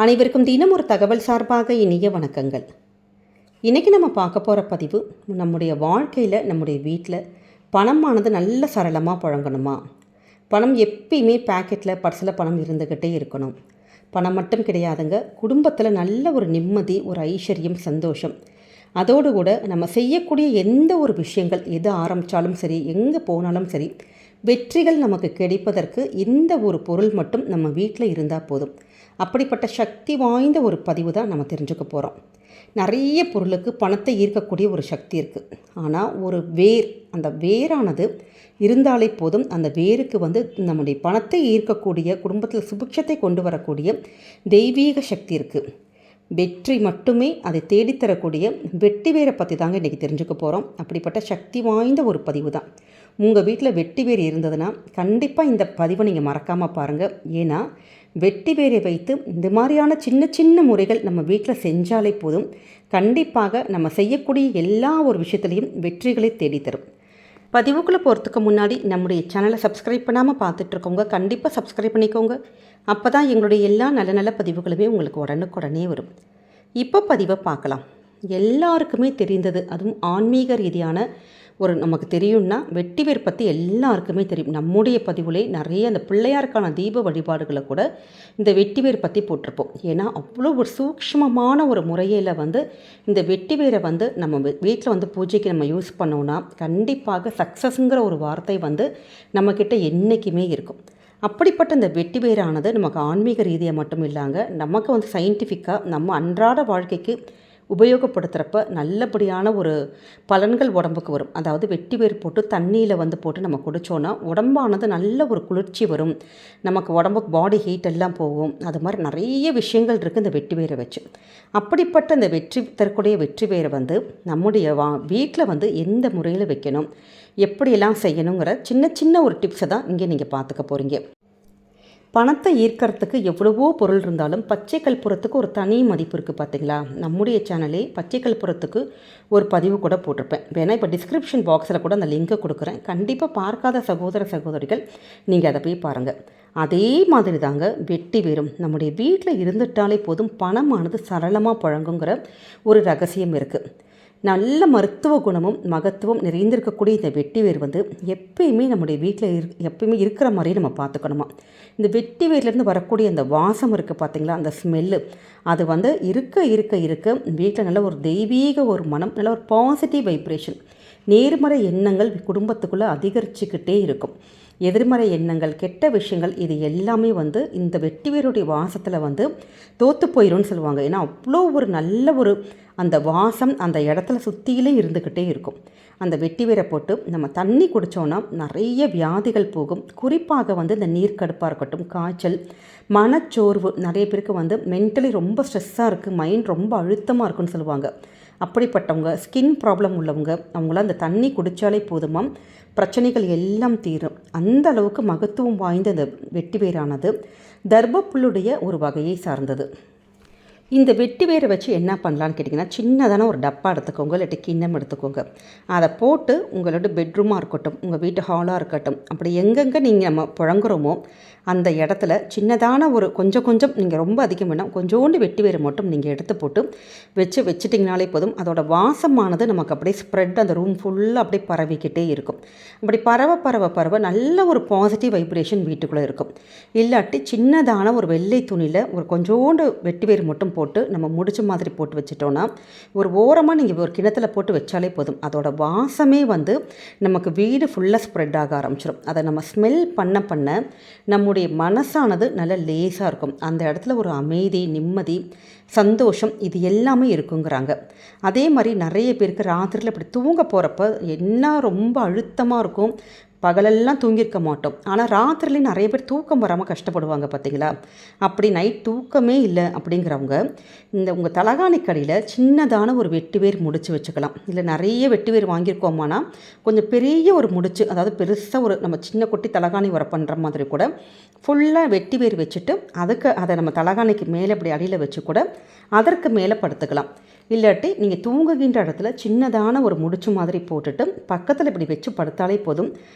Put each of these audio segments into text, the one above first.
அனைவருக்கும் தினம் ஒரு தகவல் சார்பாக இனிய வணக்கங்கள். இன்றைக்கி நம்ம பார்க்க போகிற பதிவு, நம்முடைய வாழ்க்கையில் நம்முடைய வீட்டில் பணமானது நல்ல சரளமாக புழங்கணுமா? பணம் எப்பயுமே பேக்கெட்டில் பர்ஸில் பணம் இருந்துக்கிட்டே இருக்கணும். பணம் மட்டும் கிடையாதுங்க, குடும்பத்தில் நல்ல ஒரு நிம்மதி, ஒரு ஐஸ்வர்யம், சந்தோஷம். அதோடு கூட நம்ம செய்யக்கூடிய எந்த ஒரு விஷயங்கள் எது ஆரம்பித்தாலும் சரி, எங்கே போனாலும் சரி, வெற்றிகள் நமக்கு கிடைப்பதற்கு இந்த ஒரு பொருள் மட்டும் நம்ம வீட்டில் இருந்தால் போதும். அப்படிப்பட்ட சக்தி வாய்ந்த ஒரு பதிவு தான் நம்ம தெரிஞ்சுக்க போகிறோம். நிறைய பொருளுக்கு பணத்தை ஈர்க்கக்கூடிய ஒரு சக்தி இருக்குது. ஆனால் ஒரு வேர், அந்த வேரானது இருந்தாலே போதும். அந்த வேருக்கு நம்முடைய பணத்தை ஈர்க்கக்கூடிய, குடும்பத்தில் சுபிக்ஷத்தை கொண்டு வரக்கூடிய தெய்வீக சக்தி இருக்குது. வெற்றி மட்டுமே அதை தேடித்தரக்கூடிய வெட்டி வேரை பற்றி தாங்க இன்றைக்கி தெரிஞ்சுக்க போகிறோம். அப்படிப்பட்ட சக்தி வாய்ந்த ஒரு பதிவு தான். உங்கள் வீட்டில் வெட்டி வேர் இருந்ததுன்னா கண்டிப்பாக இந்த பதிவை நீங்கள் மறக்காமல் பாருங்கள். ஏன்னா வெட்டி வேரை வைத்து இந்த மாதிரியான சின்ன சின்ன முறைகள் நம்ம வீட்டில் செஞ்சாலே போதும், கண்டிப்பாக நம்ம செய்யக்கூடிய எல்லா ஒரு விஷயத்துலையும் வெற்றிகளை தேடித்தரும். பதிவுக்குள்ளே போகிறதுக்கு முன்னாடி நம்முடைய சேனலை சப்ஸ்கிரைப் பண்ணாமல் பார்த்துட்ருக்கவங்க கண்டிப்பாக சப்ஸ்கிரைப் பண்ணிக்கோங்க. அப்போ தான் எங்களுடைய எல்லா நல்ல நல்ல பதிவுகளுமே உங்களுக்கு உடனுக்குடனே வரும். இப்போ பதிவை பார்க்கலாம். எல்லாருக்குமே தெரிந்தது, அதுவும் ஆன்மீக ரீதியான ஒரு நமக்கு தெரியும்னா வெட்டிவேர் பற்றி எல்லாருக்குமே தெரியும். நம்முடைய பதிவுலே நிறைய அந்த பிள்ளையாருக்கான தீப வழிபாடுகளை கூட இந்த வெட்டிவேர் பற்றி போட்டிருப்போம். ஏன்னா அவ்வளோ ஒரு சூக்ஷ்மமான ஒரு முறையில் இந்த வெட்டிவேரை நம்ம வீட்டில் பூஜைக்கு நம்ம யூஸ் பண்ணோன்னா கண்டிப்பாக சக்ஸஸ்ங்கிற ஒரு வார்த்தை நம்மக்கிட்ட என்றைக்குமே இருக்கும். அப்படிப்பட்ட இந்த வெட்டிவேரானது நமக்கு ஆன்மீக ரீதியாக மட்டும் இல்லாங்க, நமக்கு சயின்டிஃபிக்காக நம்ம அன்றாட வாழ்க்கைக்கு உபயோகப்படுத்துகிறப்ப நல்லபடியான ஒரு பலன்கள் உடம்புக்கு வரும். அதாவது வெட்டிவேர் போட்டு தண்ணியில் போட்டு நம்ம குடித்தோன்னா உடம்பானது நல்ல ஒரு குளிர்ச்சி வரும். நமக்கு உடம்புக்கு பாடி ஹீட் எல்லாம் போகும். அது மாதிரி நிறைய விஷயங்கள் இருக்குது இந்த வெட்டிவேரை வச்சு. அப்படிப்பட்ட இந்த வெற்றி தரக்கூடிய வெட்டிவேரை நம்முடைய வீட்டில் எந்த முறையில் வைக்கணும், எப்படியெல்லாம் செய்யணுங்கிற சின்ன சின்ன ஒரு டிப்ஸை தான் இங்கே நீங்கள் பார்த்துக்க போகிறீங்க. பணத்தை ஈர்க்கறதுக்கு எவ்வளவோ பொருள் இருந்தாலும் பச்சை கற்பூரத்துக்கு ஒரு தனி மதிப்பு இருக்குது பார்த்தீங்களா? நம்முடைய சேனலே பச்சை கற்பூரத்துக்கு ஒரு பதிவு கூட போட்டிருப்பேன். வேணால் இப்போ டிஸ்கிரிப்ஷன் பாக்ஸில் கூட அந்த லிங்கை கொடுக்குறேன். கண்டிப்பாக பார்க்காத சகோதர சகோதரிகள் நீங்கள் அதை போய் பாருங்கள். அதே மாதிரி தாங்க வெட்டி வேரும் நம்முடைய வீட்டில் இருந்துட்டாலே போதும், பணமானது சரளமாக புழங்குங்கிற ஒரு ரகசியம் இருக்குது. நல்ல மருத்துவ குணமும் மகத்துவம் நிறைந்திருக்கக்கூடிய இந்த வெட்டிவேர் எப்பயுமே நம்முடைய வீட்டில் எப்பயுமே இருக்கிற மாதிரி நம்ம பார்த்துக்கணுமா. இந்த வெட்டிவேர்லேருந்து வரக்கூடிய அந்த வாசம் இருக்குது பார்த்தீங்களா, அந்த ஸ்மெல்லு, அது இருக்க இருக்க இருக்க வீட்டில் நல்ல ஒரு தெய்வீக ஒரு மனம், நல்ல ஒரு பாசிட்டிவ் வைப்ரேஷன், நேர்மறை எண்ணங்கள் குடும்பத்துக்குள்ளே அதிகரிச்சுக்கிட்டே இருக்கும். எதிர்மறை எண்ணங்கள், கெட்ட விஷயங்கள், இது எல்லாமே இந்த வெட்டிவேருடைய வாசத்தில் தோற்று போயிடும்னு சொல்லுவாங்க. ஏன்னா அவ்வளோ ஒரு நல்ல ஒரு அந்த வாசம் அந்த இடத்துல சுற்றியிலே இருந்துக்கிட்டே இருக்கும். அந்த வெட்டிவேரை போட்டு நம்ம தண்ணி குடித்தோன்னா நிறைய வியாதிகள் போகும். குறிப்பாக இந்த நீர்க்கடுப்பாக இருக்கட்டும், காய்ச்சல், மனச்சோர்வு, நிறைய பேருக்கு மென்டலி ரொம்ப ஸ்ட்ரெஸ்ஸாக இருக்குது, மைண்ட் ரொம்ப அழுத்தமாக இருக்குன்னு சொல்லுவாங்க. அப்படிப்பட்டவங்க, ஸ்கின் ப்ராப்ளம் உள்ளவங்க, அவங்களாம் அந்த தண்ணி குடித்தாலே போதுமாம், பிரச்சனைகள் எல்லாம் தீரும். அந்த அளவுக்கு மகத்துவம் வாய்ந்த இந்த வெட்டிவேரானது தர்பப்புல்லுடைய ஒரு வகையை சார்ந்தது. இந்த வெட்டிவேரை வச்சு என்ன பண்ணலான்னு கேட்டிங்கன்னா, சின்னதான ஒரு டப்பா எடுத்துக்கோங்க, இல்லாட்டி கிண்ணம் எடுத்துக்கோங்க. அதை போட்டு உங்களோட பெட்ரூமாக இருக்கட்டும், உங்கள் வீட்டு ஹாலாக இருக்கட்டும், அப்படி எங்கெங்கே நீங்கள் நம்ம புழங்குறோமோ அந்த இடத்துல சின்னதான ஒரு கொஞ்சம் நீங்கள் ரொம்ப அதிகம் வேணாம், கொஞ்சோண்டு வெட்டிவேரை மட்டும் நீங்கள் எடுத்து போட்டு வச்சுட்டிங்கனாலே போதும். அதோட வாசமானது நமக்கு அப்படியே ஸ்ப்ரெட் அந்த ரூம் ஃபுல்லாக அப்படியே பரவிக்கிட்டே இருக்கும். அப்படி பரவ நல்ல ஒரு பாசிட்டிவ் வைப்ரேஷன் வீட்டுக்குள்ளே இருக்கும். இல்லாட்டி சின்னதான ஒரு வெள்ளை துணியில் ஒரு கொஞ்சோண்டு வெட்டிவேர் மட்டும் போட்டு நம்ம முடிச்ச மாதிரி போட்டு வச்சிட்டோன்னா, ஒரு ஓரமாக நீங்கள் ஒரு கிணத்துல போட்டு வச்சாலே போதும், அதோட வாசமே நமக்கு வீடு ஃபுல்லாக ஸ்ப்ரெட் ஆக ஆரம்பிச்சிடும். அதை நம்ம ஸ்மெல் பண்ண நம்முடைய மனசானது நல்ல லேசாக இருக்கும். அந்த இடத்துல ஒரு அமைதி, நிம்மதி, சந்தோஷம், இது எல்லாமே இருக்குங்கிறாங்க. அதே மாதிரி நிறைய பேருக்கு ராத்திரியில் இப்படி தூங்க போகிறப்ப என்ன ரொம்ப அழுத்தமாக இருக்கும், பகலெல்லாம் தூங்கியிருக்க மாட்டோம், ஆனால் ராத்திரிலேயும் நிறைய பேர் தூக்கம் வராமல் கஷ்டப்படுவாங்க பார்த்தீங்களா? அப்படி நைட் தூக்கமே இல்லை அப்படிங்கிறவங்க இந்த உங்கள் தலகாணிக்கடியில் சின்னதான ஒரு வெட்டிவேர் முடிச்சு வச்சுக்கலாம். இல்லை நிறைய வெட்டிவேர் வாங்கியிருக்கோமானா கொஞ்சம் பெரிய ஒரு முடிச்சு, அதாவது பெருசாக ஒரு நம்ம சின்ன குட்டி தலகாணி வர பண்ணுற மாதிரி கூட ஃபுல்லாக வெட்டிவேர் வச்சுட்டு அதை நம்ம தலகாணிக்கு மேலே அப்படி அடியில் வச்சு கூட அதற்கு மேலே படுத்துக்கலாம். இல்லாட்டி நீங்கள் தூங்குகின்ற இடத்துல சின்னதான ஒரு முடிச்சு மாதிரி போட்டுட்டு பக்கத்தில் இப்படி வச்சு படுத்தாலே போதும்.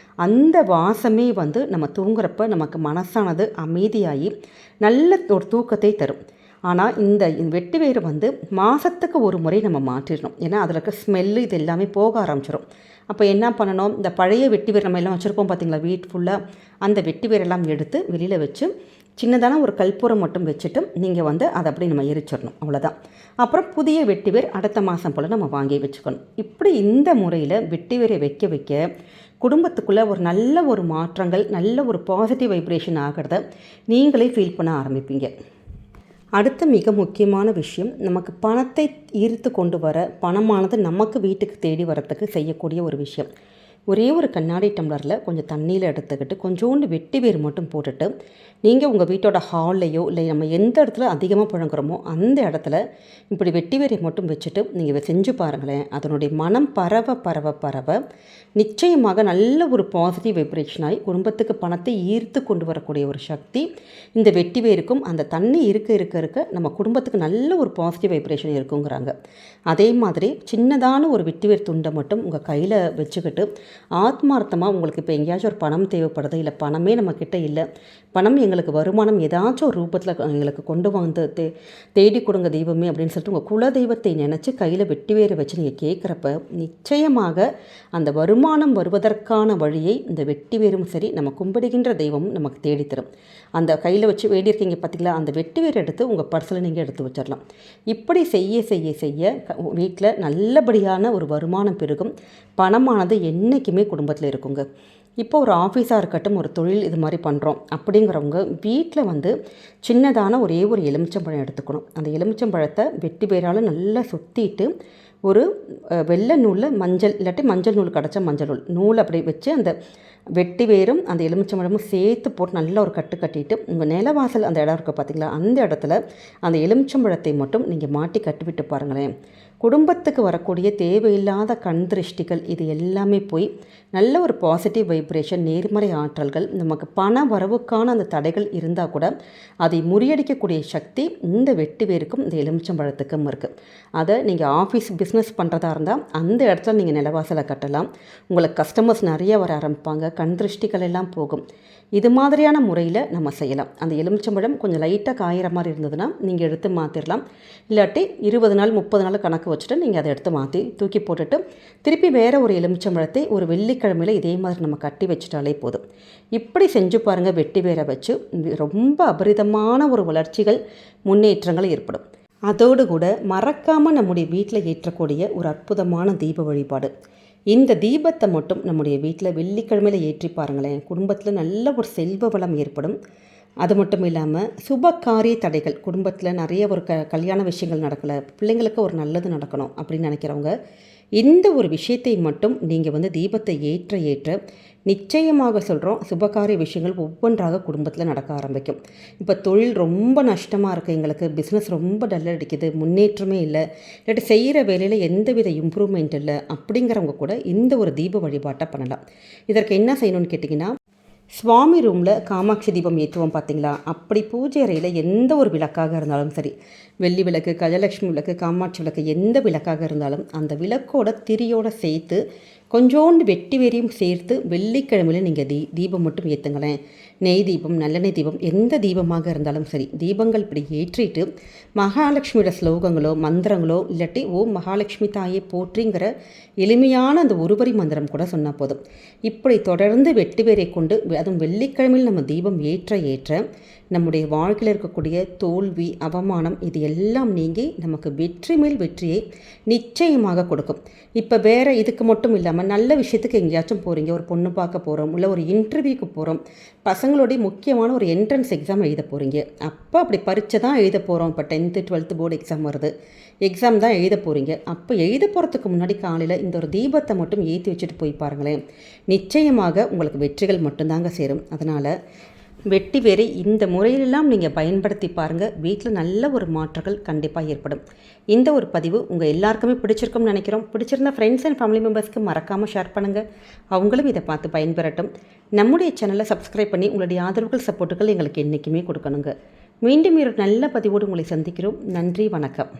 அந்த வாசமே நம்ம தூங்குறப்ப நமக்கு மனசானது அமைதியாகி நல்ல ஒரு தூக்கத்தை தரும். ஆனால் இந்த வெட்டி வேர் வந்து மாதத்துக்கு ஒரு முறை நம்ம மாற்றிடணும். ஏன்னா அதில் இருக்க ஸ்மெல்லு இது எல்லாமே போக ஆரம்பிச்சிடும். அப்போ என்ன பண்ணணும், இந்த பழைய வெட்டி வேர் நம்ம எல்லாம் வச்சுருப்போம் பார்த்திங்களா வீட் ஃபுல்லாக, அந்த வெட்டி வேரெல்லாம் எடுத்து வெளியில் வச்சு சின்னதான ஒரு கற்பூரம் மட்டும் வச்சுட்டு நீங்கள் வந்து அதை அப்படி நம்ம எரிச்சிடணும், அவ்வளோதான். அப்புறம் புதிய வெட்டி வேர் அடுத்த மாதம் போல் நம்ம வாங்கி வச்சுக்கணும். இப்படி இந்த முறையில் வெட்டி வேரை வைக்க வைக்க குடும்பத்துக்குள்ளே ஒரு நல்ல ஒரு மாற்றங்கள், நல்ல ஒரு பாசிட்டிவ் வைப்ரேஷன் ஆகிறத நீங்களே ஃபீல் பண்ண ஆரம்பிப்பீங்க. அடுத்த மிக முக்கியமான விஷயம், நமக்கு பணத்தை ஈர்த்து கொண்டு வர, பணமானது நமக்கு வீட்டுக்கு தேடி வரத்துக்கு செய்யக்கூடிய ஒரு விஷயம். ஒரே ஒரு கண்ணாடி டம்ளரில் கொஞ்சம் தண்ணியில் எடுத்துக்கிட்டு கொஞ்சோண்டு வெட்டி வேர் மட்டும் போட்டுட்டு நீங்கள் உங்கள் வீட்டோட ஹால்லையோ இல்லை நம்ம எந்த இடத்துல அதிகமாக புழங்குறோமோ அந்த இடத்துல இப்படி வெட்டி வேரை மட்டும் வச்சுட்டு நீங்கள் செஞ்சு பாருங்களேன். அதனுடைய மனம் பரவ பரவ பரவ நிச்சயமாக நல்ல ஒரு பாசிட்டிவ் வைப்ரேஷனாகி குடும்பத்துக்கு பணத்தை ஈர்த்து கொண்டு வரக்கூடிய ஒரு சக்தி இந்த வெட்டி வேருக்கும் அந்த தண்ணி இருக்க இருக்க இருக்க நம்ம குடும்பத்துக்கு நல்ல ஒரு பாசிட்டிவ் வைப்ரேஷன் இருக்குங்கிறாங்க. அதே மாதிரி சின்னதான ஒரு வெட்டி வேர் துண்டை மட்டும் உங்கள் கையில் வச்சுக்கிட்டு ஆத்மார்த்தமாக உங்களுக்கு இப்போ எங்கேயாச்சும் ஒரு பணம் தேவைப்படுது, இல்லை பணமே நம்மக்கிட்ட இல்லை, பணம் எங்களுக்கு வருமானம் ஏதாச்சும் ஒரு ரூபத்தில் எங்களுக்கு கொண்டு வந்து தேடி கொடுங்க தெய்வமே அப்படின்னு சொல்லிட்டு உங்கள் குல தெய்வத்தை நினச்சி கையில் வெட்டி வேரை வச்சு நீங்கள் கேட்குறப்ப நிச்சயமாக அந்த வருமானம் வருவதற்கான வழியை இந்த வெட்டி வேரும் சரி நம்ம கும்பிடுகின்ற தெய்வமும் நமக்கு தேடித்தரும். அந்த கையில் வச்சு வேண்டியிருக்கீங்க பார்த்திங்களா, அந்த வெட்டி வேர் எடுத்து உங்கள் பர்ஸில் நீங்கள் எடுத்து வச்சிடலாம். இப்படி செய்ய செய்ய செய்ய வீட்டில் நல்லபடியான ஒரு வருமானம் பெருகும். பணமானது என்றைக்குமே குடும்பத்தில் இருக்குங்க. இப்போ ஒரு ஆஃபீஸாக இருக்கட்டும், ஒரு தொழில் இது மாதிரி பண்ணுறோம் அப்படிங்கிறவங்க வீட்டில் வந்து சின்னதான ஒரே ஒரு எலுமிச்சம்பழம் எடுத்துக்கணும். அந்த எலுமிச்சம்பழத்தை வெட்டி வேரால் நல்லா சுற்றிட்டு ஒரு வெள்ளை நூலில் மஞ்சள் இல்லாட்டி மஞ்சள் நூல் கிடச்ச மஞ்சள் நூல் அப்படி வச்சு அந்த வெட்டி வேரும் அந்த எலுமிச்சம்பழமும் சேர்த்து போட்டு நல்லா ஒரு கட்டு கட்டிட்டு உங்கள் நிலவாசல் அந்த இடம் இருக்குது பார்த்திங்களா, அந்த இடத்துல அந்த எலுமிச்சம்பழத்தை மட்டும் நீங்கள் மாட்டி கட்டிவிட்டு பாருங்களேன். குடும்பத்துக்கு வரக்கூடிய தேவையில்லாத கண் திருஷ்டிகள் இது எல்லாமே போய் நல்ல ஒரு பாசிட்டிவ் வைப்ரேஷன், நேர்மறை ஆற்றல்கள், நமக்கு பண வரவுக்கான அந்த தடைகள் இருந்தால் கூட அதை முறியடிக்கக்கூடிய சக்தி இந்த வெட்டி வேருக்கும் இந்த எலுமிச்சம்பழத்துக்கும் இருக்குது. அதை நீங்கள் ஆஃபீஸ் பிஸ்னஸ் பண்ணுறதா இருந்தால் அந்த இடத்துல நீங்கள் நிலவாசலை கட்டலாம். உங்களுக்கு கஸ்டமர்ஸ் நிறைய வர ஆரம்பிப்பாங்க, கண் திருஷ்டிகள் எல்லாம் போகும். இது மாதிரியான முறையில் நம்ம செய்யலாம். அந்த எலுமிச்சம்பழம் கொஞ்சம் லைட்டாக காயிற மாதிரி இருந்ததுன்னா நீங்கள் எடுத்து மாற்றிடலாம். இல்லாட்டி 20 நாள் 30 நாள் கணக்கு வச்சுட்டு நீங்கள் அதை எடுத்து மாற்றி தூக்கி போட்டுட்டு திருப்பி வேறு ஒரு எலுமிச்சம்பழத்தை ஒரு வெள்ளிக்கிழமையில் இதே மாதிரி நம்ம கட்டி வச்சுட்டாலே போதும். இப்படி செஞ்சு பாருங்கள். வெட்டி வேரை வச்சு ரொம்ப அபரிதமான ஒரு வளர்ச்சிகள், முன்னேற்றங்கள் ஏற்படும். அதோடு கூட மறக்காமல் நம்முடைய வீட்டில் ஏற்றக்கூடிய ஒரு அற்புதமான தீப வழிபாடு. இந்த தீபத்தை மட்டும் நம்முடைய வீட்டில் வெள்ளிக்கிழமையில் ஏற்றி பாருங்களேன். குடும்பத்தில் நல்ல ஒரு செல்வ வளம் ஏற்படும். அது மட்டும் இல்லாமல் சுப காரிய தடைகள், குடும்பத்தில் நிறைய ஒரு கல்யாண விஷயங்கள் நடக்கலை, பிள்ளைங்களுக்கு ஒரு நல்லது நடக்கணும் அப்படின்னு நினைக்கிறவங்க இந்த ஒரு விஷயத்தை மட்டும் நீங்கள் வந்து தீபத்தை ஏற்ற ஏற்ற நிச்சயமாக சொல்கிறோம், சுபகாரிய விஷயங்கள் ஒவ்வொன்றாக குடும்பத்தில் நடக்க ஆரம்பிக்கும். இப்போ தொழில் ரொம்ப நஷ்டமாக இருக்குது, எங்களுக்கு பிஸ்னஸ் ரொம்ப டல்லாக அடிக்குது, முன்னேற்றமே இல்லை, இல்லாட்டி செய்கிற வேலையில் எந்தவித இம்ப்ரூவ்மெண்ட் இல்லை அப்படிங்கிறவங்க கூட இந்த ஒரு தீப வழிபாட்டை பண்ணலாம். இதற்கு என்ன செய்யணும்னு கேட்டிங்கன்னா, சுவாமி ரூமில் காமாட்சி தீபம் ஏற்றுவோம் பார்த்திங்களா, அப்படி பூஜை அறையில் எந்த ஒரு விளக்காக இருந்தாலும் சரி, வெள்ளி விளக்கு, கஜலட்சுமி விளக்கு, காமாட்சி விளக்கு, எந்த விளக்காக இருந்தாலும் அந்த விளக்கோட திரியோடு சேர்த்து கொஞ்சோண்டு வெட்டி வேரையும் சேர்த்து வெள்ளிக்கிழமையில் நீங்கள் தீபம் மட்டும் ஏற்றுங்களேன். நெய் தீபம், நல்லெண்ணெய் தீபம், எந்த தீபமாக இருந்தாலும் சரி தீபங்கள் இப்படி ஏற்றிட்டு மகாலட்சுமியோட ஸ்லோகங்களோ மந்திரங்களோ இல்லாட்டி ஓம் மகாலட்சுமி தாயை போற்றிங்கிற எளிமையான அந்த ஒருவரி மந்திரம் கூட சொன்னால் போதும். இப்படி தொடர்ந்து வெட்டி வேரை கொண்டு அதுவும் வெள்ளிக்கிழமையில் நம்ம தீபம் ஏற்ற ஏற்ற நம்முடைய வாழ்க்கையில் இருக்கக்கூடிய தோல்வி, அவமானம் இது எல்லாம் நீங்கி நமக்கு வெற்றி மேல் வெற்றியை நிச்சயமாக கொடுக்கும். இப்போ வேறு இதுக்கு மட்டும் இல்லாமல் நல்ல விஷயத்துக்கு எங்கேயாச்சும் போகிறீங்க, ஒரு பொண்ணு பார்க்க போகிறோம், இல்லை ஒரு இன்டர்வியூக்கு போகிறோம், பசங்களுடைய முக்கியமான ஒரு என்ட்ரன்ஸ் எக்ஸாம் எழுத போகிறீங்க, அப்போ அப்படி பரீட்சை தான் எழுத போகிறோம். இப்போ 10th 12th போர்டு எக்ஸாம் வருது, எக்ஸாம் தான் எழுத போகிறீங்க. அப்போ எழுத போகிறதுக்கு முன்னாடி காலையில் இந்த ஒரு தீபத்தை மட்டும் ஏற்றி வச்சுட்டு போய் பாருங்களேன். நிச்சயமாக உங்களுக்கு வெற்றிகள் மட்டும்தாங்க சேரும். அதனால் வெட்டி வேரை இந்த முறையிலெல்லாம் நீங்கள் பயன்படுத்தி பாருங்கள். வீட்டில் நல்ல ஒரு மாற்றங்கள் கண்டிப்பாக ஏற்படும். இந்த ஒரு பதிவு உங்கள் எல்லாருக்குமே பிடிச்சிருக்கும்னு நினைக்கிறோம். பிடிச்சிருந்தா ஃப்ரெண்ட்ஸ் அண்ட் ஃபேமிலி மெம்பர்ஸ்க்கு மறக்காமல் ஷேர் பண்ணுங்கள், அவங்களும் இதை பார்த்து பயன்பெறட்டும். நம்முடைய சேனலை சப்ஸ்கிரைப் பண்ணி உங்களுடைய ஆதரவுகள், சப்போர்ட்டுகள் எங்களுக்கு என்றைக்குமே கொடுக்கணுங்க. மீண்டும் ஒரு நல்ல பதிவோடு உங்களை சந்திக்கிறோம். நன்றி, வணக்கம்.